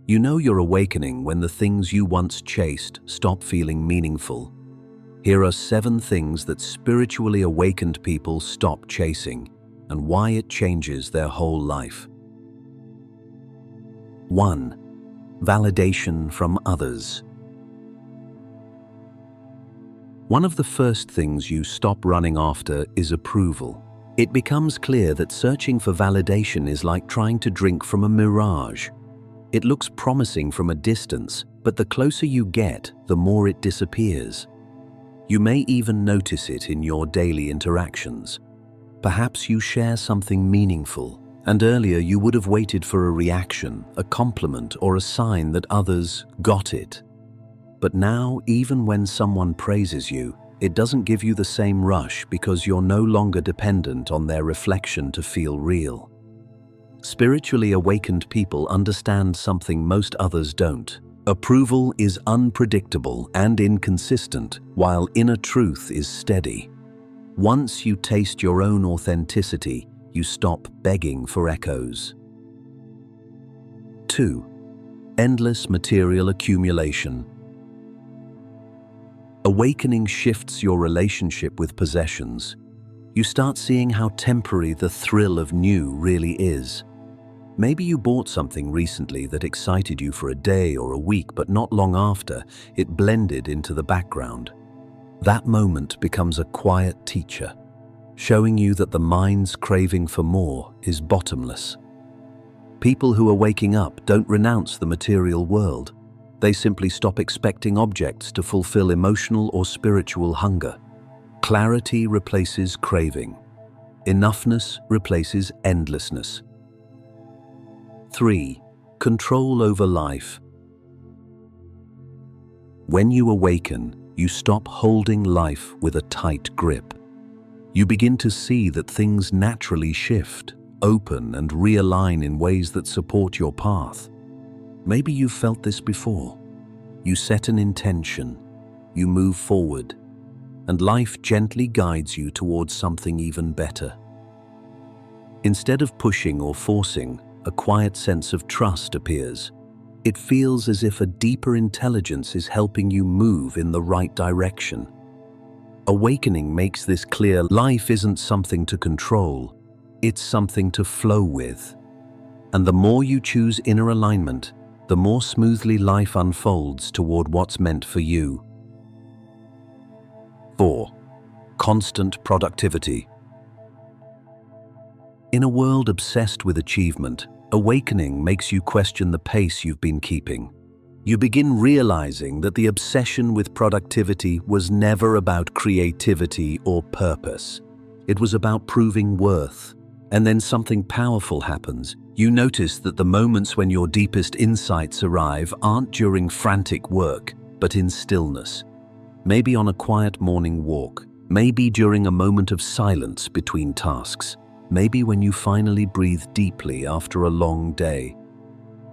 You know you're awakening when the things you once chased stop feeling meaningful. Here are 7 things that spiritually awakened people stop chasing and why it changes their whole life. 1. Validation from others. One of the first things you stop running after is approval. It becomes clear that searching for validation is like trying to drink from a mirage. It looks promising from a distance, but the closer you get, the more it disappears. You may even notice it in your daily interactions. Perhaps you share something meaningful, and earlier you would have waited for a reaction, a compliment, or a sign that others got it. But now, even when someone praises you, it doesn't give you the same rush because you're no longer dependent on their reflection to feel real. Spiritually awakened people understand something most others don't. Approval is unpredictable and inconsistent, while inner truth is steady. Once you taste your own authenticity, you stop begging for echoes. 2. Endless material accumulation. Awakening shifts your relationship with possessions. You start seeing how temporary the thrill of new really is. Maybe you bought something recently that excited you for a day or a week, but not long after, it blended into the background. That moment becomes a quiet teacher, showing you that the mind's craving for more is bottomless. People who are waking up don't renounce the material world. They simply stop expecting objects to fulfill emotional or spiritual hunger. Clarity replaces craving. Enoughness replaces endlessness. 3. Control over life. When you awaken, you stop holding life with a tight grip. You begin to see that things naturally shift, open, and realign in ways that support your path. Maybe you've felt this before. You set an intention, you move forward, and life gently guides you towards something even better. Instead of pushing or forcing, a quiet sense of trust appears. It feels as if a deeper intelligence is helping you move in the right direction. Awakening makes this clear: life isn't something to control, it's something to flow with. And the more you choose inner alignment, the more smoothly life unfolds toward what's meant for you. 4. Constant productivity. In a world obsessed with achievement, awakening makes you question the pace you've been keeping. You begin realizing that the obsession with productivity was never about creativity or purpose. It was about proving worth. And then something powerful happens. You notice that the moments when your deepest insights arrive aren't during frantic work, but in stillness. Maybe on a quiet morning walk. Maybe during a moment of silence between tasks. Maybe when you finally breathe deeply after a long day.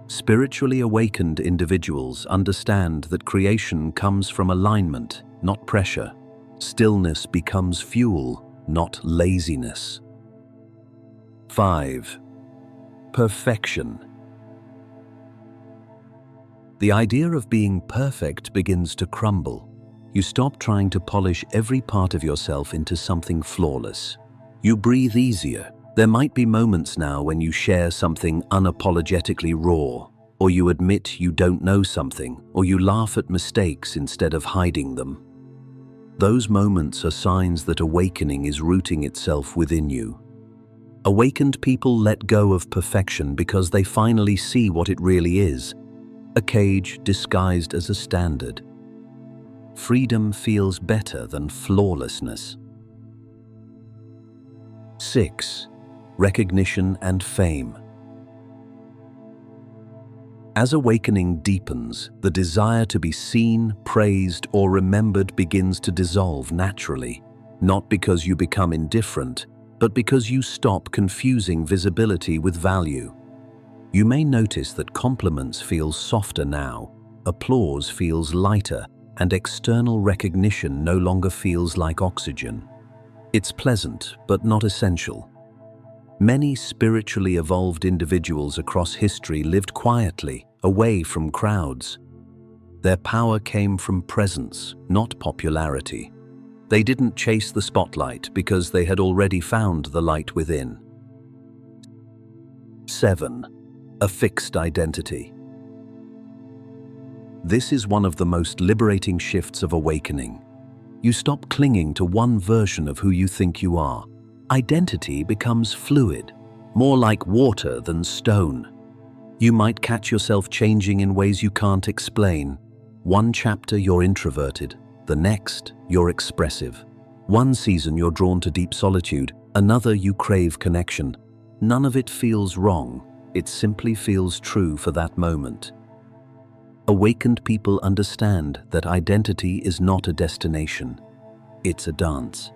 Spiritually awakened individuals understand that creation comes from alignment, not pressure. Stillness becomes fuel, not laziness. 5. Perfection. The idea of being perfect begins to crumble. You stop trying to polish every part of yourself into something flawless. You breathe easier. There might be moments now when you share something unapologetically raw, or you admit you don't know something, or you laugh at mistakes instead of hiding them. Those moments are signs that awakening is rooting itself within you. Awakened people let go of perfection because they finally see what it really is, a cage disguised as a standard. Freedom feels better than flawlessness. 6. Recognition and fame. As awakening deepens, the desire to be seen, praised, or remembered begins to dissolve naturally, not because you become indifferent, but because you stop confusing visibility with value. You may notice that compliments feel softer now, applause feels lighter, and external recognition no longer feels like oxygen. It's pleasant, but not essential. Many spiritually evolved individuals across history lived quietly, away from crowds. Their power came from presence, not popularity. They didn't chase the spotlight because they had already found the light within. 7. A fixed identity. This is one of the most liberating shifts of awakening. You stop clinging to one version of who you think you are. Identity becomes fluid, more like water than stone. You might catch yourself changing in ways you can't explain. One chapter you're introverted, the next you're expressive. One season you're drawn to deep solitude, another you crave connection. None of it feels wrong, it simply feels true for that moment. Awakened people understand that identity is not a destination, it's a dance.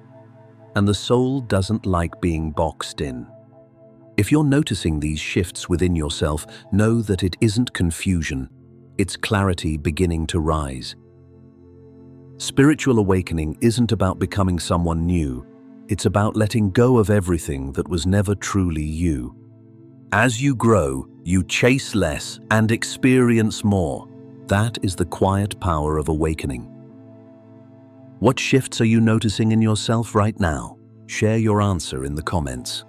And the soul doesn't like being boxed in. If you're noticing these shifts within yourself, know that it isn't confusion, it's clarity beginning to rise. Spiritual awakening isn't about becoming someone new, it's about letting go of everything that was never truly you. As you grow, you chase less and experience more. That is the quiet power of awakening. What shifts are you noticing in yourself right now? Share your answer in the comments.